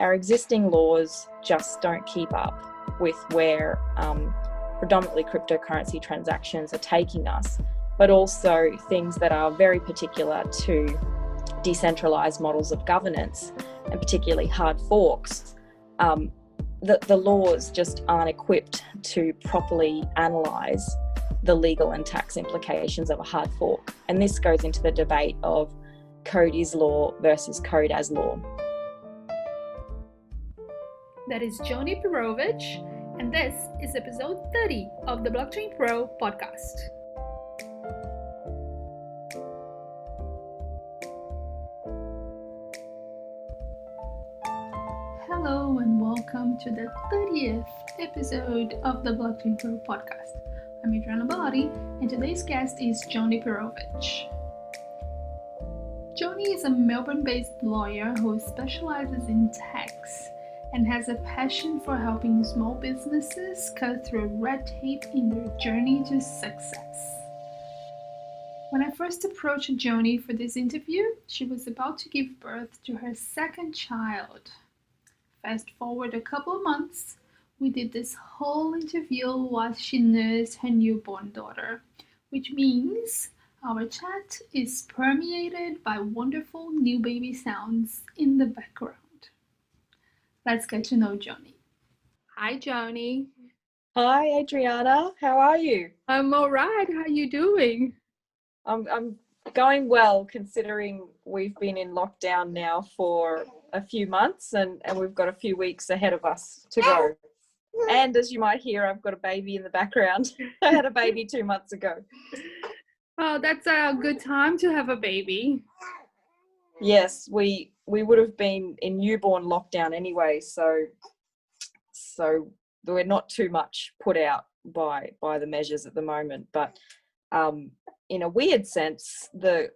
our existing laws just don't keep up with where predominantly cryptocurrency transactions are taking us, but also things that are very particular to decentralized models of governance, and particularly hard forks. The laws just aren't equipped to properly analyse the legal and tax implications of a hard fork. And this goes into the debate of code is law versus code as law. That is Joni Pirovich, and this is episode 30 of the Blockchain Pro podcast. Hello and welcome to the 30th episode of the Blockchain Pro podcast. I'm Adriana and today's guest is Joni Pirovich. Joni is a Melbourne-based lawyer who specializes in tax and has a passion for helping small businesses cut through red tape in their journey to success. When I first approached Joni for this interview, she was about to give birth to her second child. Fast forward a couple of months, we did this whole interview while she nursed her newborn daughter, which means our chat is permeated by wonderful new baby sounds in the background. Let's get to know Joni. Hi, Joni. Hi, Adriana. How are you? I'm all right. How are you doing? I'm going well, considering we've been in lockdown now for a few months and we've got a few weeks ahead of us to go. And as you might hear, I've got a baby in the background. I had a baby 2 months ago. Oh, that's a good time to have a baby. Yes, we would have been in newborn lockdown anyway, so we're not too much put out by the measures at the moment. But in a weird sense, the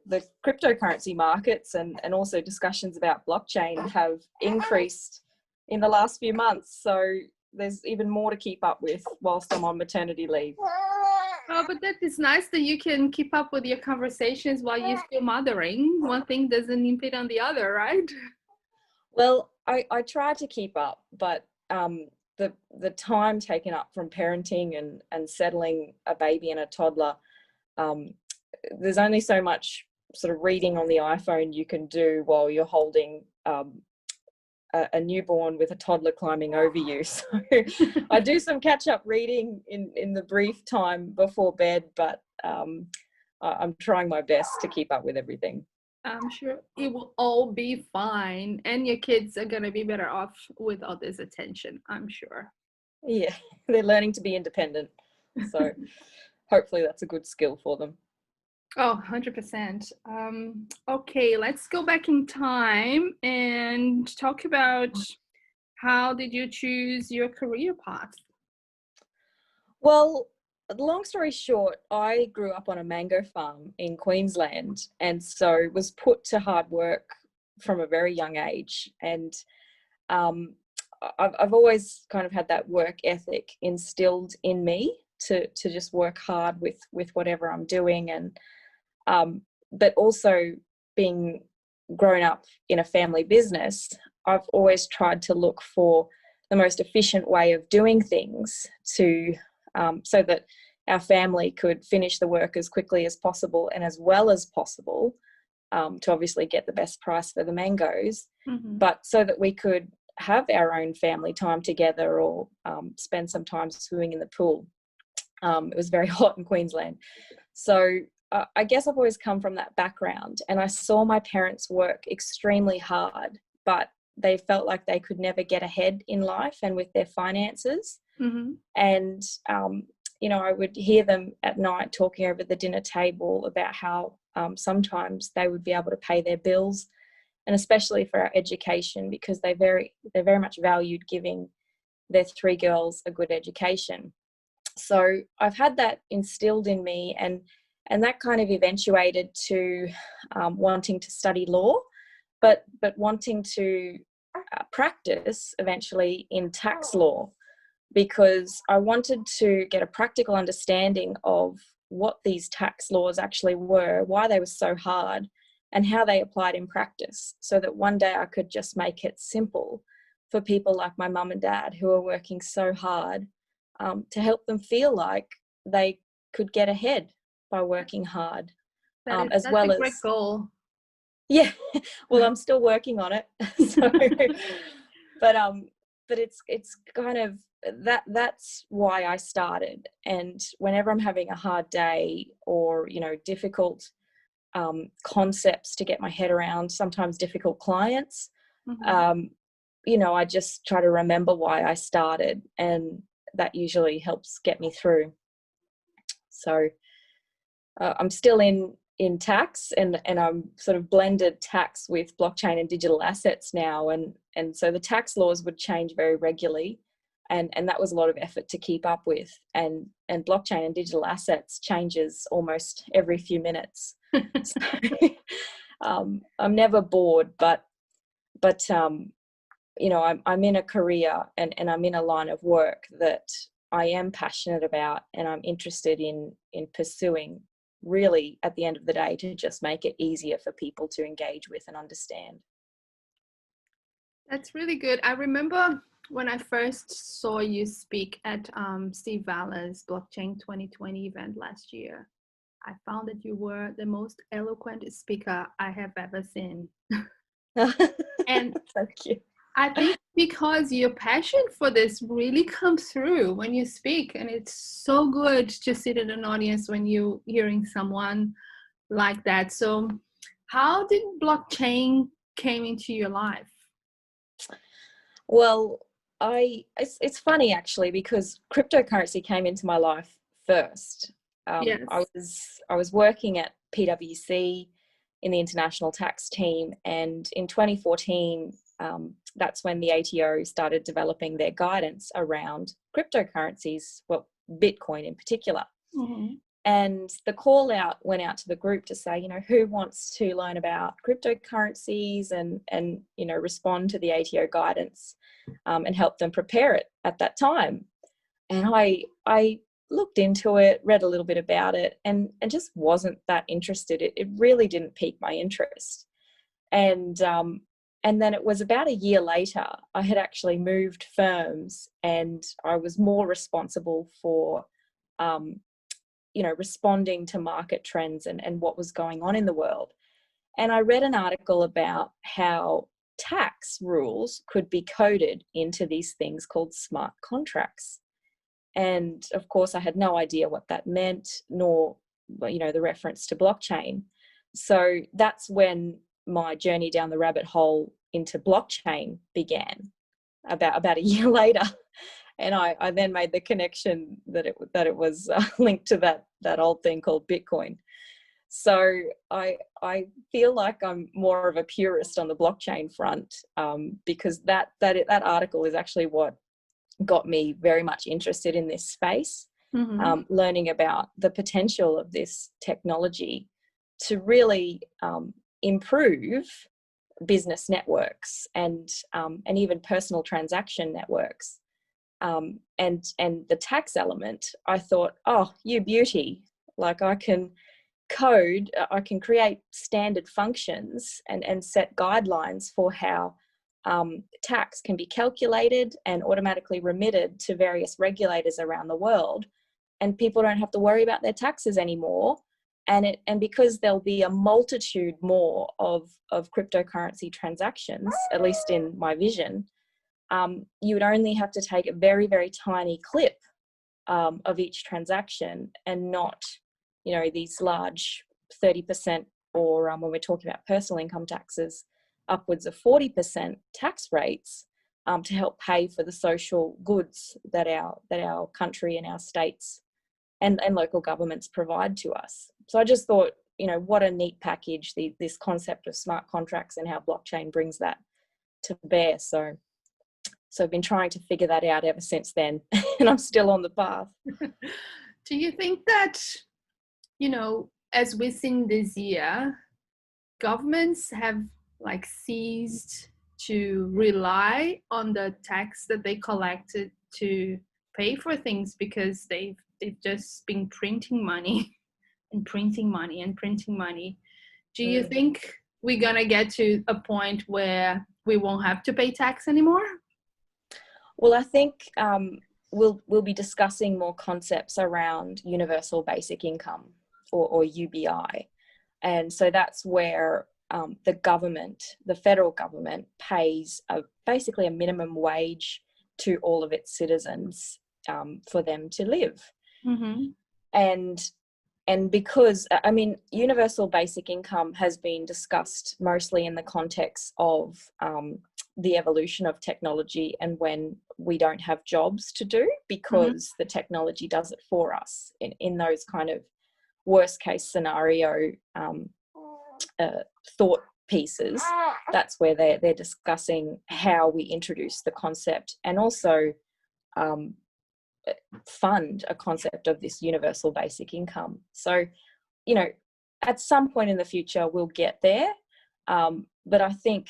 cryptocurrency markets and also discussions about blockchain have increased in the last few months. So there's even more to keep up with whilst I'm on maternity leave. Oh, but that is nice that you can keep up with your conversations while you're still mothering. One thing doesn't impede on the other, right? Well, I try to keep up, but the time taken up from parenting and settling a baby and a toddler, there's only so much sort of reading on the iPhone you can do while you're holding a newborn with a toddler climbing over you. So I do some catch-up reading in the brief time before bed, but I'm trying my best to keep up with everything. I'm sure it will all be fine, and your kids are going to be better off with all this attention, I'm sure. Yeah, they're learning to be independent. So hopefully that's a good skill for them. Oh, 100%. Okay, let's go back in time and talk about how did you choose your career path? Well, long story short, I grew up on a mango farm in Queensland, and so was put to hard work from a very young age. And I've always kind of had that work ethic instilled in me to just work hard with whatever I'm doing. And but also being grown up in a family business, I've always tried to look for the most efficient way of doing things to so that our family could finish the work as quickly as possible and as well as possible, to obviously get the best price for the mangoes, but so that we could have our own family time together or spend some time swimming in the pool. It was very hot in Queensland. So I guess I've always come from that background, and I saw my parents work extremely hard, but they felt like they could never get ahead in life and with their finances. And I would hear them at night talking over the dinner table about how sometimes they would be able to pay their bills, and especially for our education, because they're very much valued giving their 3 girls a good education. So I've had that instilled in me, and that kind of eventuated to wanting to study law, but wanting to practice eventually in tax law, because I wanted to get a practical understanding of what these tax laws actually were, why they were so hard, and how they applied in practice, so that one day I could just make it simple for people like my mum and dad who are working so hard, to help them feel like they could get ahead by working hard. As That's well a as, great goal. yeah, well, I'm still working on it. So, but it's kind of that's why I started. And whenever I'm having a hard day, or difficult concepts to get my head around, sometimes difficult clients, I just try to remember why I started, and that usually helps get me through. So I'm still in tax, and I'm sort of blended tax with blockchain and digital assets now, and so the tax laws would change very regularly, and that was a lot of effort to keep up with, and blockchain and digital assets changes almost every few minutes. So, I'm never bored, but I'm in a career, and I'm in a line of work that I am passionate about, and I'm interested in pursuing, really, at the end of the day, to just make it easier for people to engage with and understand. That's really good. I remember when I first saw you speak at Steve Valler's Blockchain 2020 event last year. I found that you were the most eloquent speaker I have ever seen. And thank you. I think because your passion for this really comes through when you speak, and it's so good to sit in an audience when you're hearing someone like that. So how did blockchain came into your life? Well, it's funny actually, because cryptocurrency came into my life first. Yes. I was working at PwC in the international tax team, and in 2014, that's when the ATO started developing their guidance around cryptocurrencies, well, Bitcoin in particular. Mm-hmm. And the call out went out to the group to say, who wants to learn about cryptocurrencies and respond to the ATO guidance, and help them prepare it at that time. And I looked into it, read a little bit about it, and just wasn't that interested. It really didn't pique my interest. And then it was about a year later, I had actually moved firms, and I was more responsible for responding to market trends and what was going on in the world. And I read an article about how tax rules could be coded into these things called smart contracts. And of course, I had no idea what that meant, nor the reference to blockchain. So that's when my journey down the rabbit hole into blockchain began, about a year later. And I then made the connection that it was linked to that old thing called Bitcoin. So I feel like I'm more of a purist on the blockchain front, because that article is actually what got me very much interested in this space. Learning about the potential of this technology to really improve business networks and even personal transaction networks. And the tax element, I thought, oh, you beauty, like I can code, I can create standard functions and set guidelines for how tax can be calculated and automatically remitted to various regulators around the world, and people don't have to worry about their taxes anymore. And because there'll be a multitude more of cryptocurrency transactions, at least in my vision, you would only have to take a very, very tiny clip of each transaction, and not, these large 30%, or when we're talking about personal income taxes, upwards of 40% tax rates, to help pay for the social goods that our country and our states and local governments provide to us. So I just thought, what a neat package, this concept of smart contracts and how blockchain brings that to bear. So I've been trying to figure that out ever since then, and I'm still on the path. Do you think that, as we've seen this year, governments have ceased to rely on the tax that they collected to pay for things, because they've just been printing money and printing money and printing money? Do you think we're gonna get to a point where we won't have to pay tax anymore? Well, I think we'll be discussing more concepts around universal basic income, or UBI. And so that's where the government, the federal government, pays basically a minimum wage to all of its citizens for them to live. Mm-hmm. And because, I mean, universal basic income has been discussed mostly in the context of the evolution of technology and when we don't have jobs to do because the technology does it for us in those kind of worst case scenario thought pieces. That's where they're discussing how we introduce the concept and also fund a concept of this universal basic income. So, you know, at some point in the future we'll get there, but I think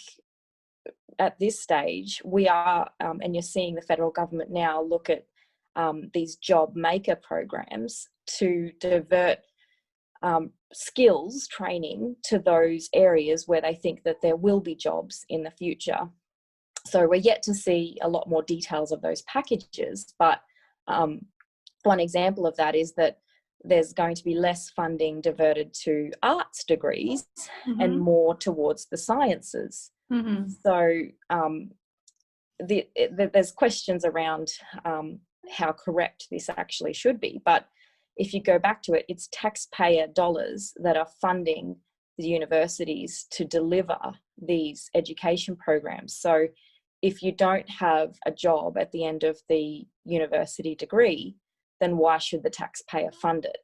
at this stage we are, and you're seeing the federal government now look at these job maker programs to divert skills training to those areas where they think that there will be jobs in the future. So we're yet to see a lot more details of those packages, but one example of that is that there's going to be less funding diverted to arts degrees and more towards the sciences. So there's questions around how correct this actually should be, but if you go back to it, it's taxpayer dollars that are funding the universities to deliver these education programs. So if you don't have a job at the end of the university degree, then why should the taxpayer fund it?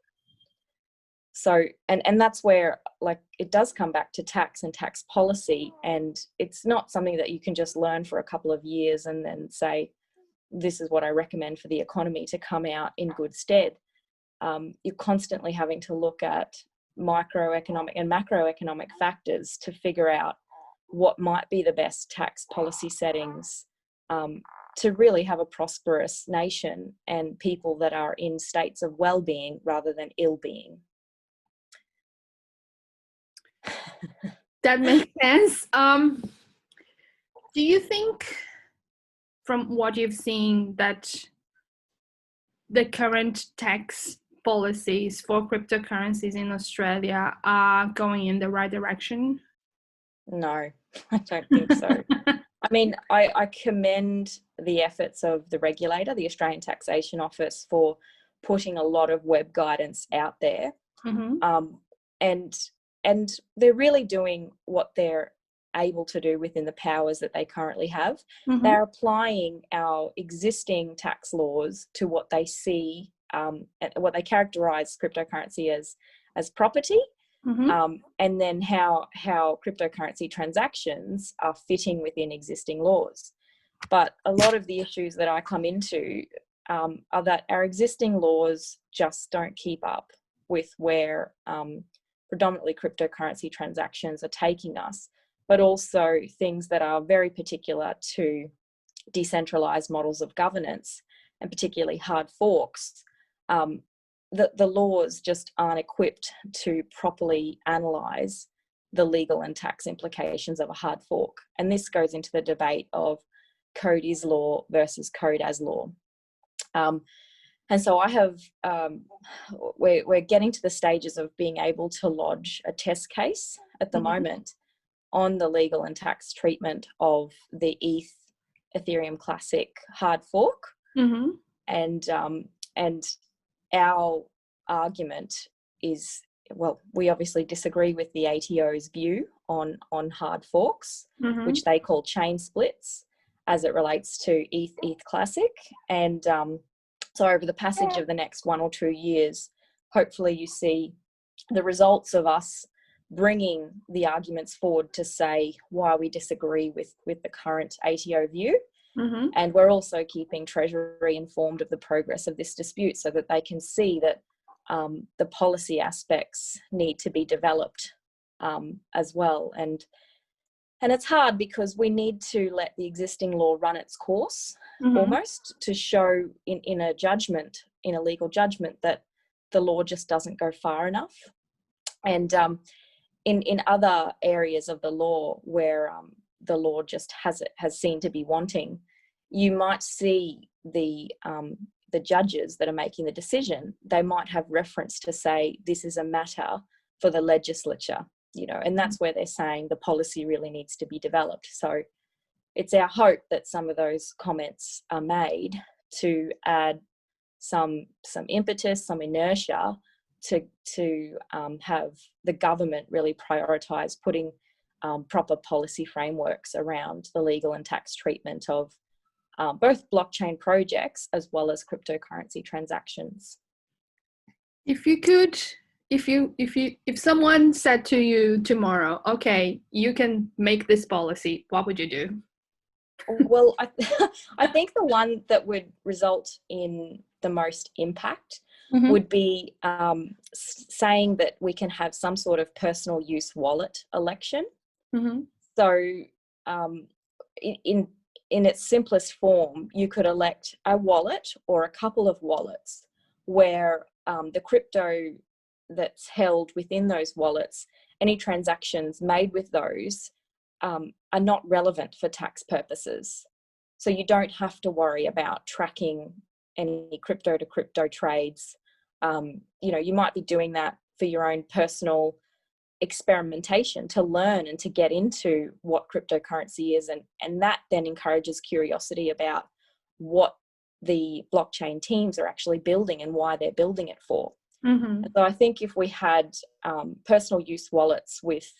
So, and that's where, like, it does come back to tax and tax policy, and it's not something that you can just learn for a couple of years and then say, this is what I recommend for the economy to come out in good stead. You're constantly having to look at microeconomic and macroeconomic factors to figure out what might be the best tax policy settings to really have a prosperous nation and people that are in states of well-being rather than ill-being. That makes sense. Do you think, from what you've seen, that the current tax policies for cryptocurrencies in Australia are going in the right direction? No, I don't think so. I mean, I commend the efforts of the regulator, the Australian Taxation Office, for putting a lot of web guidance out there. And they're really doing what they're able to do within the powers that they currently have. They're applying our existing tax laws to what they see, what they characterize cryptocurrency as property, and then how cryptocurrency transactions are fitting within existing laws. But a lot of the issues that I come into are that our existing laws just don't keep up with where predominantly cryptocurrency transactions are taking us, but also things that are very particular to decentralized models of governance, and particularly hard forks. The laws just aren't equipped to properly analyse the legal and tax implications of a hard fork. And this goes into the debate of code is law versus code as law. And so I have, we're getting to the stages of being able to lodge a test case at the moment on the legal and tax treatment of the Ethereum Classic hard fork. And our argument is, well, we obviously disagree with the ATO's view on hard forks, which they call chain splits, as it relates to ETH Classic. And so over the passage of the next 1 or 2 years, hopefully you see the results of us bringing the arguments forward to say why we disagree with the current ATO view. And we're also keeping Treasury informed of the progress of this dispute so that they can see that the policy aspects need to be developed as well. And it's hard because we need to let the existing law run its course almost to show in a judgment, in a legal judgment, that the law just doesn't go far enough. And in other areas of the law where the law just has seemed to be wanting, you might see the judges that are making the decision, they might have reference to say this is a matter for the legislature, you know, and that's where they're saying the policy really needs to be developed. So it's our hope that some of those comments are made to add some impetus, some inertia to have the government really prioritise putting proper policy frameworks around the legal and tax treatment of both blockchain projects as well as cryptocurrency transactions. If you could, if someone said to you tomorrow, okay, you can make this policy, what would you do? Well, I think the one that would result in the most impact would be saying that we can have some sort of personal use wallet election. So in its simplest form, you could elect a wallet or a couple of wallets where the crypto that's held within those wallets, any transactions made with those are not relevant for tax purposes. So you don't have to worry about tracking any crypto to crypto trades. You know, you might be doing that for your own personal experimentation to learn and to get into what cryptocurrency is, and that then encourages curiosity about what the blockchain teams are actually building and why they're building it for. So I think if we had personal use wallets with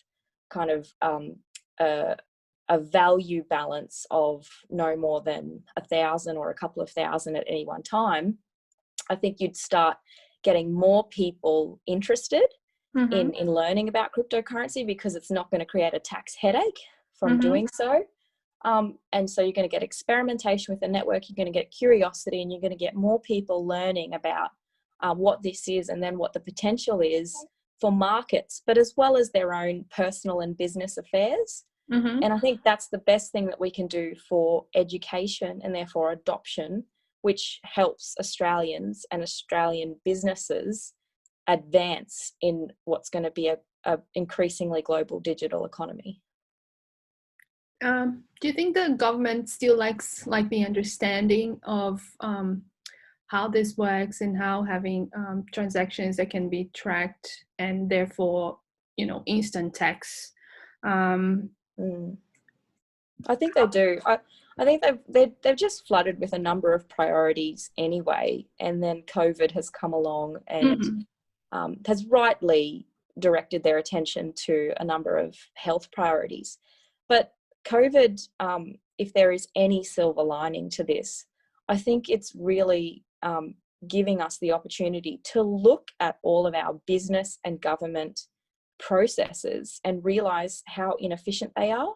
kind of a value balance of no more than 1,000 or a couple of thousand at any one time, I think you'd start getting more people interested in learning about cryptocurrency, because it's not going to create a tax headache from doing so. And so you're going to get experimentation with the network, you're going to get curiosity, and you're going to get more people learning about what this is and then what the potential is for markets, but as well as their own personal and business affairs. And I think that's the best thing that we can do for education and therefore adoption, which helps Australians and Australian businesses advance in what's going to be a increasingly global digital economy. Do you think the government still lacks the understanding of how this works and how having transactions that can be tracked and therefore, you know, instant tax? I think they do. I think they've just flooded with a number of priorities anyway, and then COVID has come along and has rightly directed their attention to a number of health priorities. But COVID, if there is any silver lining to this, I think it's really giving us the opportunity to look at all of our business and government processes and realise how inefficient they are,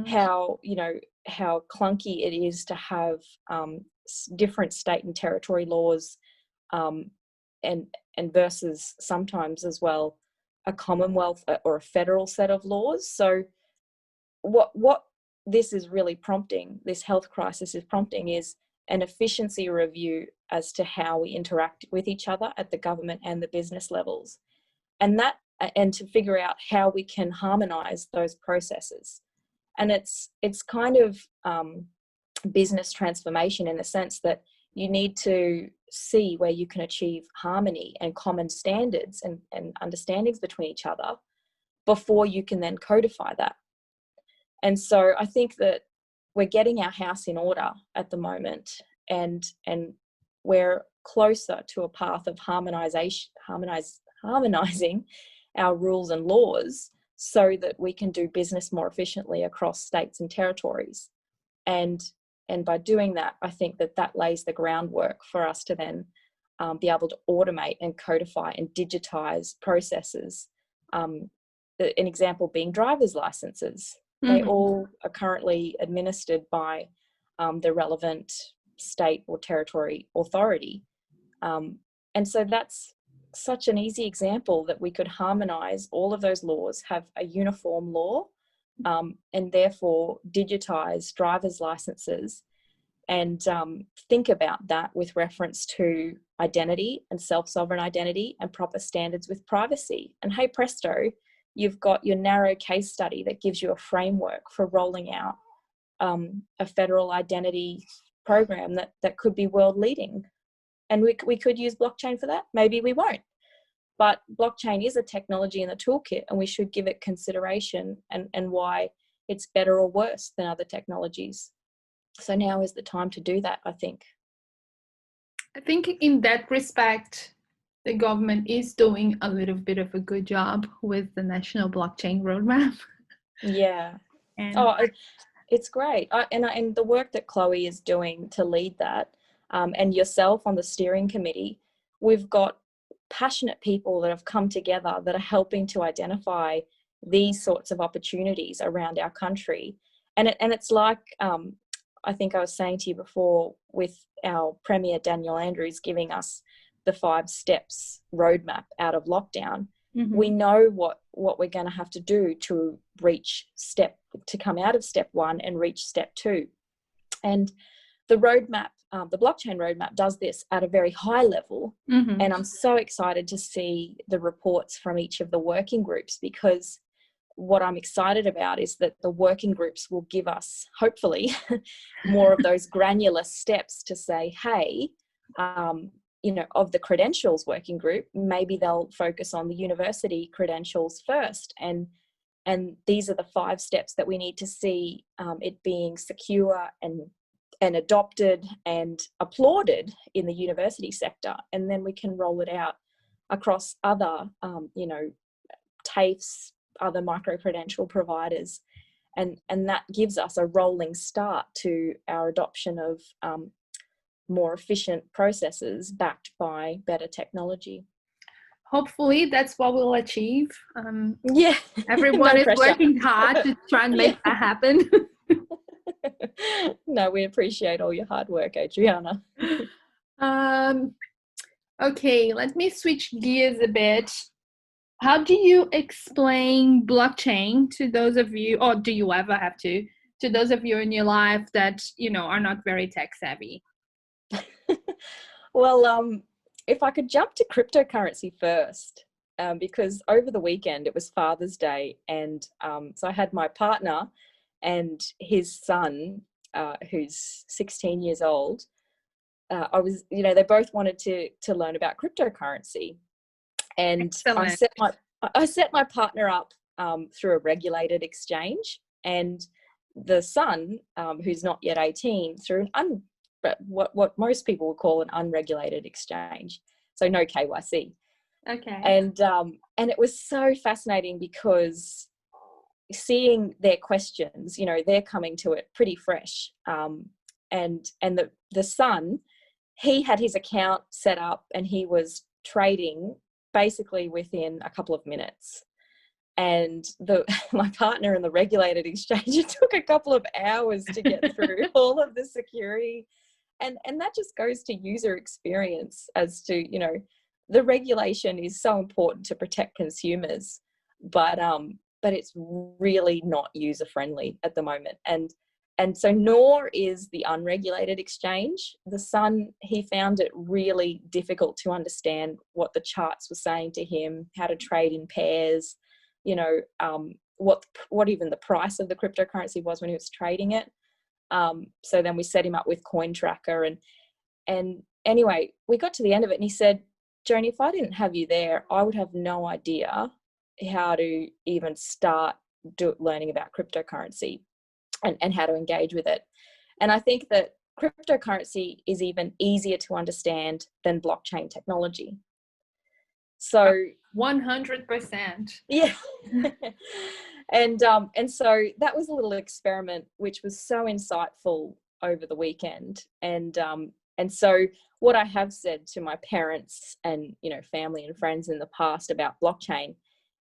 how, you know, how clunky it is to have different state and territory laws, and versus sometimes as well a Commonwealth or a federal set of laws. So what this is really prompting, this health crisis is prompting, is an efficiency review as to how we interact with each other at the government and the business levels, and to figure out how we can harmonise those processes. And it's kind of business transformation in the sense that you need to see where you can achieve harmony and common standards and understandings between each other before you can then codify that. And so I think that we're getting our house in order at the moment, and we're closer to a path of harmonizing our rules and laws so that we can do business more efficiently across states and territories. And by doing that, I think that lays the groundwork for us to then be able to automate and codify and digitize processes. An example being driver's licenses. They all are currently administered by the relevant state or territory authority. And so that's such an easy example that we could harmonise all of those laws, have a uniform law, and therefore digitise driver's licenses, and think about that with reference to identity and self-sovereign identity and proper standards with privacy. And hey presto, you've got your narrow case study that gives you a framework for rolling out a federal identity program that could be world leading. And we could use blockchain for that. Maybe we won't. But blockchain is a technology in the toolkit, and we should give it consideration and why it's better or worse than other technologies. So now is the time to do that, I think. I think in that respect, the government is doing a little bit of a good job with the national blockchain roadmap. Yeah. And It's great. And the work that Chloe is doing to lead that, and yourself on the steering committee, we've got passionate people that have come together that are helping to identify these sorts of opportunities around our country. And it's like, I think I was saying to you before, with our Premier Daniel Andrews giving us the 5 steps roadmap out of lockdown. We know what we're going to have to do to come out of step 1 and reach step 2. And the roadmap, the blockchain roadmap, does this at a very high level. And I'm so excited to see the reports from each of the working groups, because what I'm excited about is that the working groups will give us, hopefully, more of those granular steps to say, hey, of the credentials working group, maybe they'll focus on the university credentials first. And these are the 5 steps that we need to see it being secure and adopted and applauded in the university sector. And then we can roll it out across other, TAFEs, other micro-credential providers. And that gives us a rolling start to our adoption of more efficient processes backed by better technology. Hopefully that's what we'll achieve. Yeah. Everyone is working hard to try and make that happen. No, we appreciate all your hard work, Adriana. Okay, let me switch gears a bit. How do you explain blockchain to those of you, or do you ever have to those of you in your life that, are not very tech savvy? Well, if I could jump to cryptocurrency first, because over the weekend it was Father's Day, and so I had my partner and his son, who's 16 years old. They both wanted to learn about cryptocurrency, and I set my partner up through a regulated exchange, and the son, who's not yet 18, through what most people would call an unregulated exchange, so no KYC. Okay. And it was so fascinating, because seeing their questions, they're coming to it pretty fresh. And the son, he had his account set up and he was trading basically within a couple of minutes. And my partner in the regulated exchange, it took a couple of hours to get through all of the security. And that just goes to user experience, as to, the regulation is so important to protect consumers, but it's really not user friendly at the moment. And so nor is the unregulated exchange. The son, he found it really difficult to understand what the charts were saying to him, how to trade in pairs, what even the price of the cryptocurrency was when he was trading it. So then we set him up with Coin Tracker, and anyway, we got to the end of it and he said, Joni, if I didn't have you there, I would have no idea how to even start learning about cryptocurrency and how to engage with it. And I think that cryptocurrency is even easier to understand than blockchain technology. So 100%. Yeah. And so that was a little experiment which was so insightful over the weekend. And so what I have said to my parents and family and friends in the past about blockchain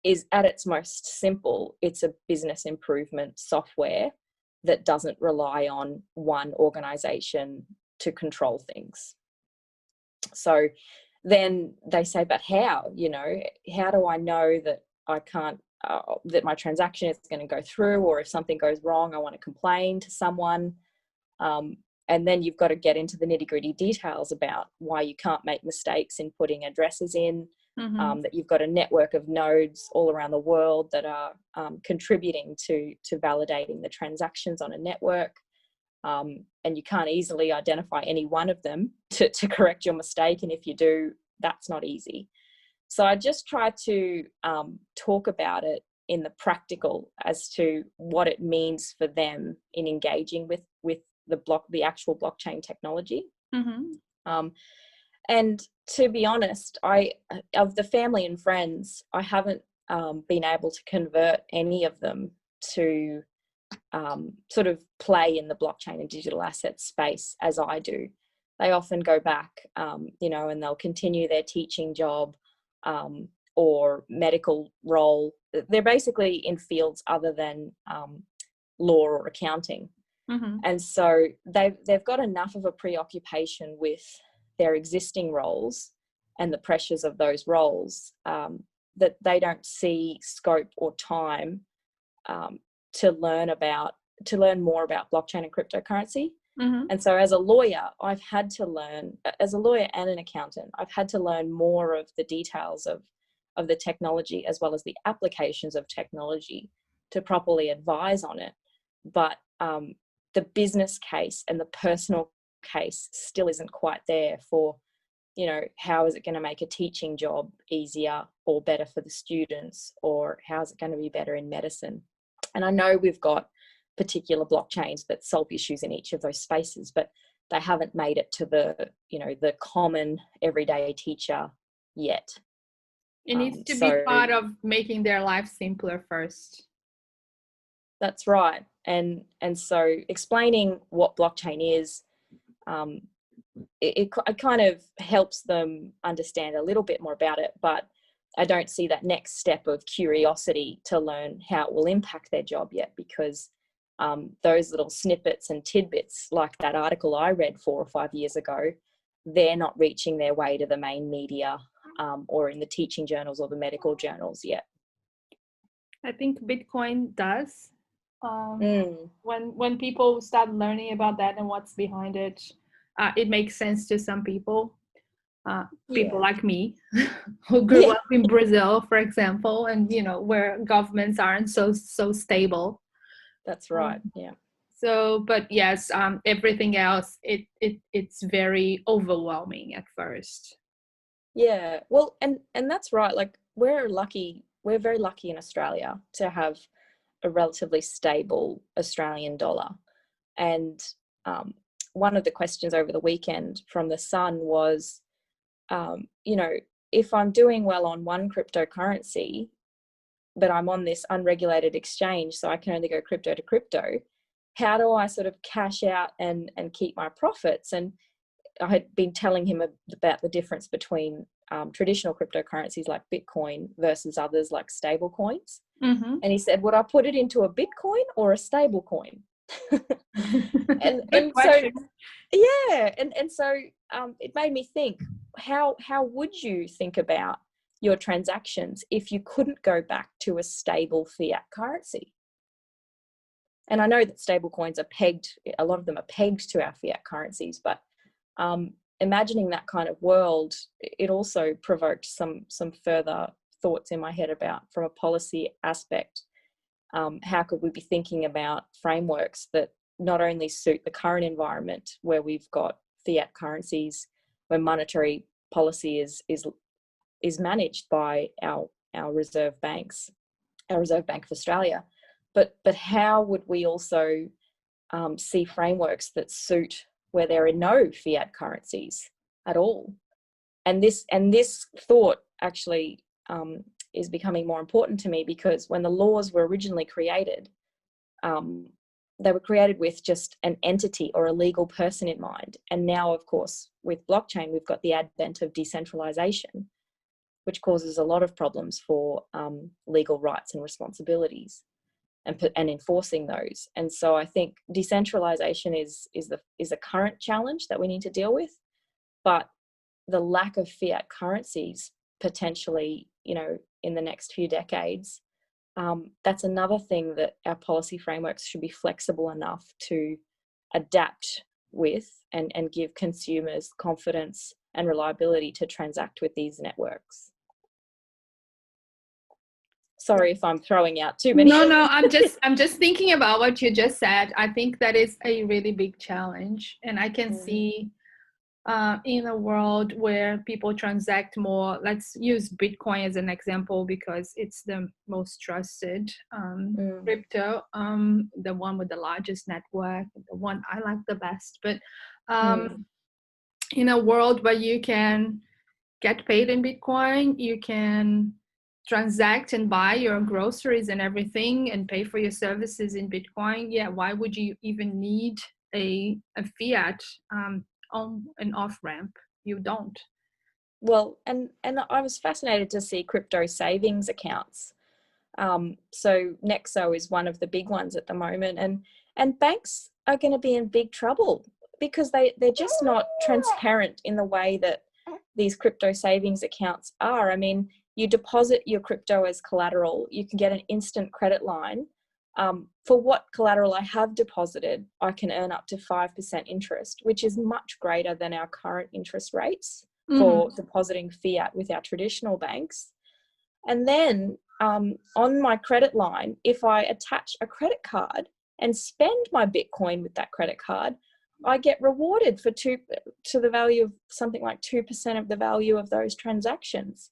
is, at its most simple, it's a business improvement software that doesn't rely on one organization to control things. So then they say, but how? How do I know that I can't, that my transaction is going to go through, or if something goes wrong, I want to complain to someone. And then you've got to get into the nitty-gritty details about why you can't make mistakes in putting addresses in, that you've got a network of nodes all around the world that are contributing to validating the transactions on a network. and you can't easily identify any one of them to correct your mistake. And if you do, that's not easy. So I just try to talk about it in the practical as to what it means for them in engaging with the actual blockchain technology. Mm-hmm. And to be honest, of the family and friends, I haven't been able to convert any of them to sort of play in the blockchain and digital asset space as I do. They often go back, and they'll continue their teaching job or medical role. They're basically in fields other than law or accounting. Mm-hmm. And so they've got enough of a preoccupation with their existing roles and the pressures of those roles that they don't see scope or time to learn more about blockchain and cryptocurrency. Mm-hmm. And so as a lawyer and an accountant, I've had to learn more of the details of the technology as well as the applications of technology to properly advise on it. But the business case and the personal case still isn't quite there for, how is it going to make a teaching job easier or better for the students, or how is it going to be better in medicine? And I know we've got particular blockchains that solve issues in each of those spaces, but they haven't made it to the common everyday teacher yet. It needs to be part of making their life simpler first. That's right. And so explaining what blockchain is, it kind of helps them understand a little bit more about it, but I don't see that next step of curiosity to learn how it will impact their job yet, because those little snippets and tidbits, like that article I read 4 or 5 years ago, they're not reaching their way to the main media or in the teaching journals or the medical journals yet. I think Bitcoin does. When people start learning about that and what's behind it, it makes sense to some people. People like me who grew up in Brazil, for example, and where governments aren't so stable. That's right. So, but yes, everything else, it's very overwhelming at first. Yeah, well, and that's right. Like we're very lucky in Australia to have a relatively stable Australian dollar. And one of the questions over the weekend from the Sun was, if I'm doing well on one cryptocurrency, but I'm on this unregulated exchange, so I can only go crypto to crypto, how do I sort of cash out and keep my profits? And I had been telling him about the difference between traditional cryptocurrencies like Bitcoin versus others like stablecoins. Mm-hmm. And he said, would I put it into a Bitcoin or a stablecoin? and so, yeah. And so it made me think, how would you think about your transactions if you couldn't go back to a stable fiat currency? And I know that stablecoins a lot of them are pegged to our fiat currencies, but imagining that kind of world, it also provoked some further thoughts in my head about, from a policy aspect, how could we be thinking about frameworks that not only suit the current environment where we've got fiat currencies, where monetary policy is managed by our reserve banks, our Reserve Bank of Australia, but how would we also see frameworks that suit where there are no fiat currencies at all? And this thought actually is becoming more important to me, because when the laws were originally created, they were created with just an entity or a legal person in mind. And now, of course, with blockchain, we've got the advent of decentralization, which causes a lot of problems for legal rights and responsibilities and enforcing those. And so I think decentralization is a current challenge that we need to deal with, but the lack of fiat currencies potentially, in the next few decades, that's another thing that our policy frameworks should be flexible enough to adapt with and give consumers confidence and reliability to transact with these networks. Sorry if I'm throwing out too many. No, I'm just thinking about what you just said. I think that is a really big challenge, and I can see in a world where people transact more. Let's use Bitcoin as an example because it's the most trusted crypto, the one with the largest network, the one I like the best. But in a world where you can get paid in Bitcoin, you can transact and buy your groceries and everything and pay for your services in Bitcoin. Yeah, why would you even need a fiat on and off ramp? You don't. Well, and I was fascinated to see crypto savings accounts. So Nexo is one of the big ones at the moment, and banks are going to be in big trouble because they're just not transparent in the way that these crypto savings accounts are. I mean, you deposit your crypto as collateral, you can get an instant credit line. For what collateral I have deposited, I can earn up to 5% interest, which is much greater than our current interest rates for depositing fiat with our traditional banks. And then on my credit line, if I attach a credit card and spend my Bitcoin with that credit card, I get rewarded for to the value of something like 2% of the value of those transactions.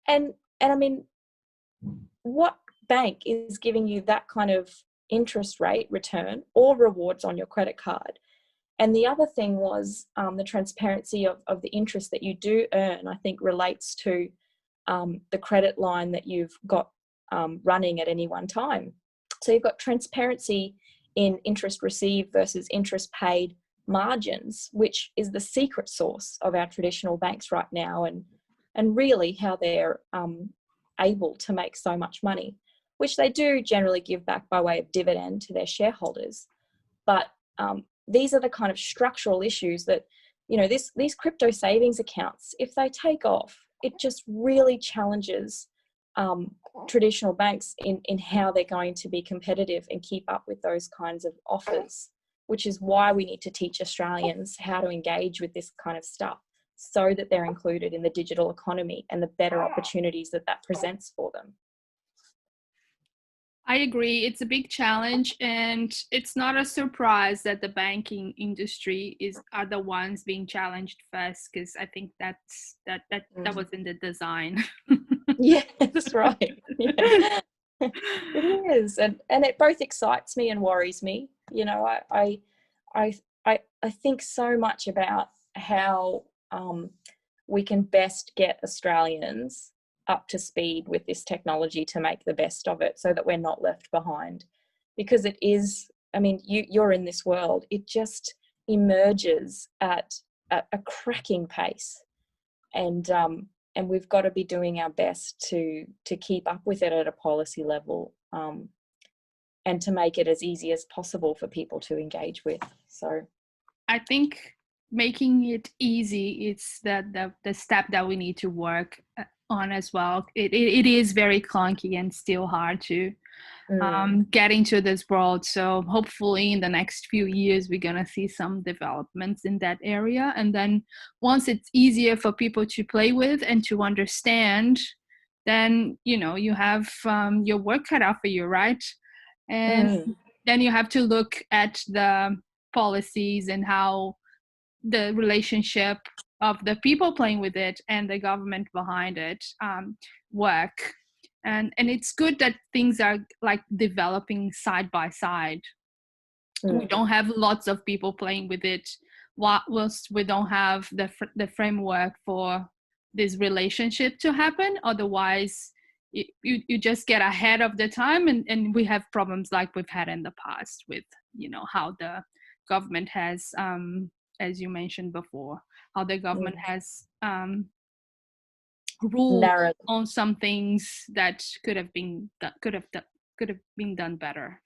And I mean, what bank is giving you that kind of interest rate return or rewards on your credit card? And the other thing was the transparency of the interest that you do earn, I think relates to the credit line that you've got running at any one time. So you've got transparency in interest received versus interest paid margins, which is the secret sauce of our traditional banks right now, and really how they're able to make so much money, which they do generally give back by way of dividend to their shareholders. But these are the kind of structural issues that, you know, these crypto savings accounts, if they take off, it just really challenges traditional banks in how they're going to be competitive and keep up with those kinds of offers, which is why we need to teach Australians how to engage with this kind of stuff so that they're included in the digital economy and the better opportunities that presents for them. I agree. It's a big challenge, and it's not a surprise that the banking industry are the ones being challenged first, because I think that was in the design. Yeah, that's right. Yeah. It is, and it both excites me and worries me. You know, I think so much about how we can best get Australians up to speed with this technology to make the best of it so that we're not left behind. Because it is, I mean, you're in this world, it just emerges at a cracking pace. And we've got to be doing our best to keep up with it at a policy level, and to make it as easy as possible for people to engage with. So I think making it easy is the step that we need to work on as well. It is very clunky and still hard to get into this world. So hopefully in the next few years, we're going to see some developments in that area. And then once it's easier for people to play with and to understand, then, you know, you have your work cut out for you, right? And then you have to look at the policies and how the relationship of the people playing with it and the government behind it work. And it's good that things are like developing side by side. We don't have lots of people playing with it whilst we don't have the framework for this relationship to happen. Otherwise you just get ahead of the time, and we have problems like we've had in the past with, you know, how the government has as you mentioned before, how the government has ruled on some things that could have been done better.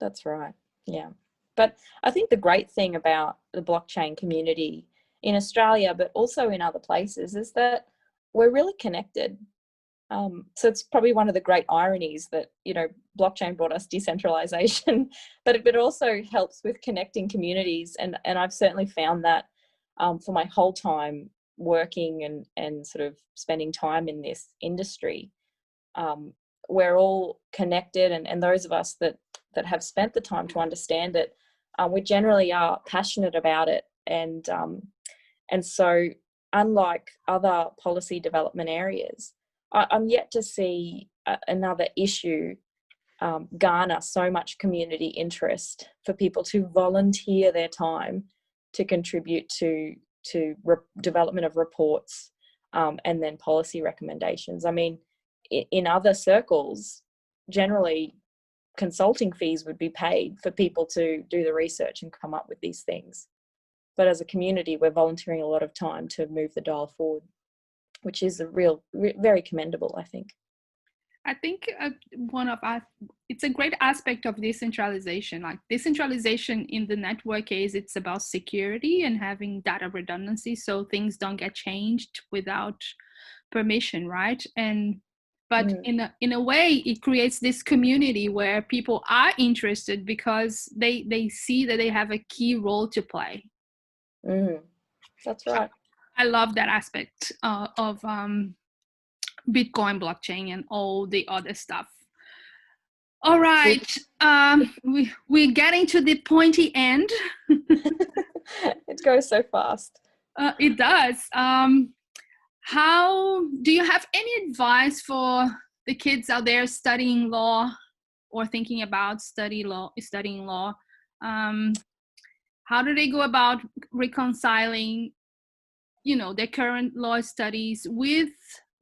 That's right. Yeah. But I think the great thing about the blockchain community in Australia, but also in other places, is that we're really connected. So it's probably one of the great ironies that, you know, blockchain brought us decentralization, but it also helps with connecting communities. And I've certainly found that for my whole time working and sort of spending time in this industry, we're all connected, and those of us that have spent the time to understand it, we generally are passionate about it. And so unlike other policy development areas, I'm yet to see another issue garner so much community interest for people to volunteer their time to contribute to development of reports and then policy recommendations. I mean, in other circles, generally consulting fees would be paid for people to do the research and come up with these things. But as a community, we're volunteering a lot of time to move the dial forward, which is very commendable, I think. I think it's a great aspect of decentralization. Like decentralization in the network it's about security and having data redundancy, so things don't get changed without permission, right? But in a way, it creates this community where people are interested because they see that they have a key role to play. That's right. I love that aspect of Bitcoin, blockchain, and all the other stuff. All right, we're getting to the pointy end. It goes so fast. It does. How do you have any advice for the kids out there studying law or thinking about studying law? How do they go about reconciling, their current law studies with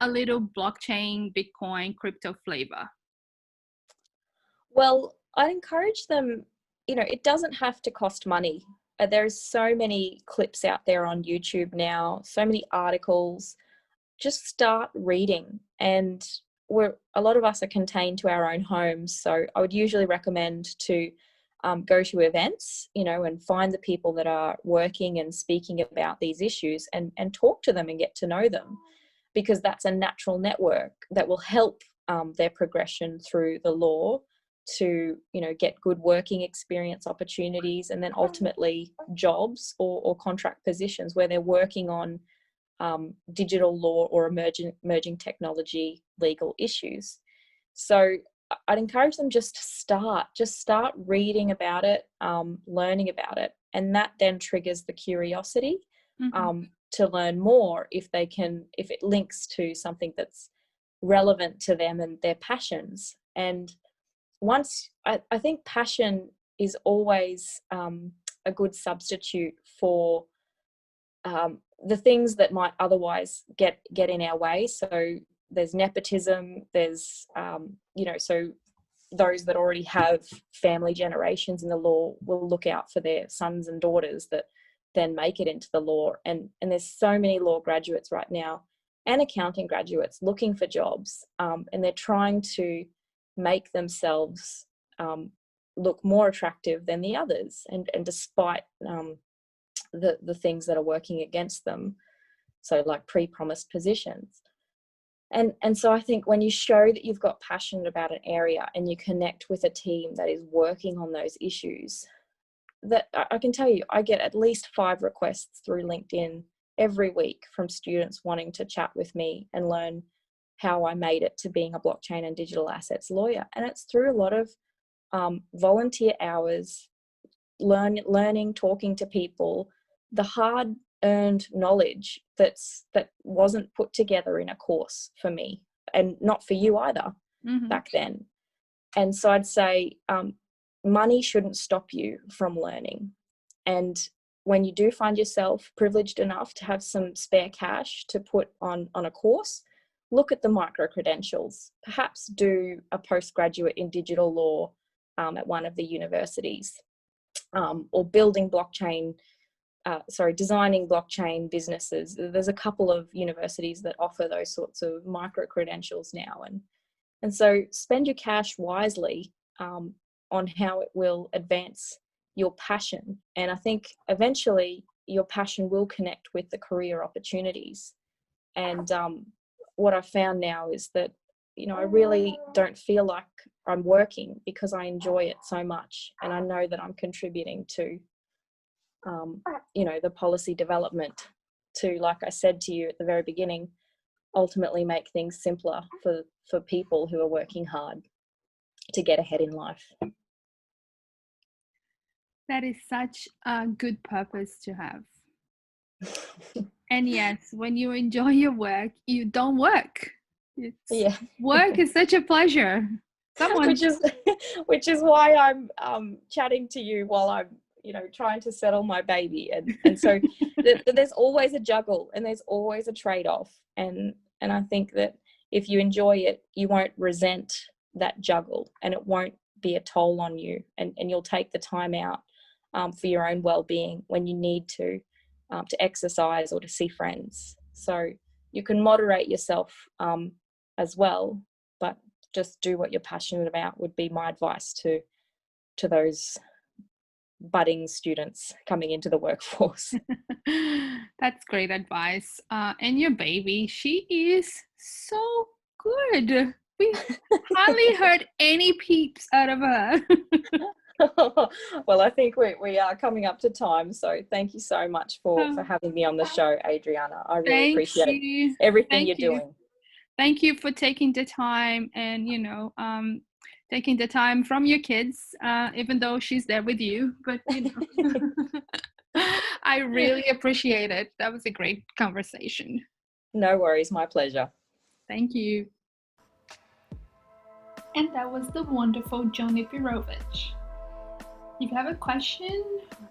a little blockchain, Bitcoin, crypto flavor? Well, I encourage them, it doesn't have to cost money. There's so many clips out there on YouTube now, so many articles. Just start reading. And a lot of us are contained to our own homes. So I would usually recommend to go to events, and find the people that are working and speaking about these issues and talk to them and get to know them, because that's a natural network that will help their progression through the law to, get good working experience opportunities, and then ultimately jobs or contract positions where they're working on digital law or emerging technology legal issues. So I'd encourage them just start reading about it, learning about it, and that then triggers the curiosity to learn more if it links to something that's relevant to them and their passions. And once I think passion is always a good substitute for the things that might otherwise get in our way. So there's nepotism, there's so those that already have family generations in the law will look out for their sons and daughters that then make it into the law. And there's so many law graduates right now and accounting graduates looking for jobs, and they're trying to make themselves look more attractive than the others, and despite the things that are working against them, so like pre-promised positions. And so I think when you show that you've got passion about an area and you connect with a team that is working on those issues, that I can tell you, I get at least 5 requests through LinkedIn every week from students wanting to chat with me and learn how I made it to being a blockchain and digital assets lawyer. And it's through a lot of volunteer hours, learning, talking to people, the hard-earned knowledge that wasn't put together in a course for me, and not for you either back then. And so I'd say money shouldn't stop you from learning. And when you do find yourself privileged enough to have some spare cash to put on a course, look at the micro-credentials. Perhaps do a postgraduate in digital law at one of the universities, or designing blockchain businesses. There's a couple of universities that offer those sorts of micro-credentials now. And so spend your cash wisely on how it will advance your passion. And I think eventually your passion will connect with the career opportunities. And what I've found now is that, I really don't feel like I'm working because I enjoy it so much. And I know that I'm contributing to, the policy development, to, like I said to you at the very beginning, ultimately make things simpler for people who are working hard to get ahead in life. That is such a good purpose to have. And yes, when you enjoy your work, you don't work. Work is such a pleasure. Which is why I'm chatting to you while I'm, trying to settle my baby, and so there's always a juggle and there's always a trade-off, and I think that if you enjoy it, you won't resent that juggle, and it won't be a toll on you, and you'll take the time out for your own well-being when you need to exercise or to see friends. So you can moderate yourself as well, but just do what you're passionate about would be my advice to those budding students coming into the workforce. That's great advice. And your baby, she is so good. We hardly heard any peeps out of her. Well, I think we are coming up to time, so thank you so much for having me on the show, Adriana. I really appreciate everything you're doing. Thank you for taking the time and, taking the time from your kids, even though she's there with you. But, I really appreciate it. That was a great conversation. No worries. My pleasure. Thank you. And that was the wonderful Joni Pirovich. If you have a question,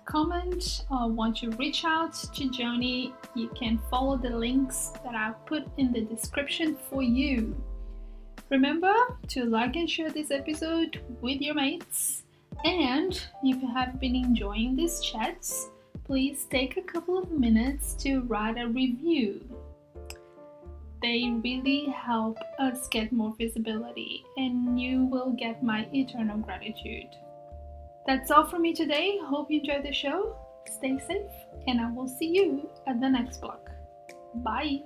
comment, or want to reach out to Joni, you can follow the links that I've put in the description for you. Remember to like and share this episode with your mates. And if you have been enjoying these chats, please take a couple of minutes to write a review. They really help us get more visibility, and you will get my eternal gratitude. That's all from me today. Hope you enjoyed the show. Stay safe, and I will see you at the next block. Bye.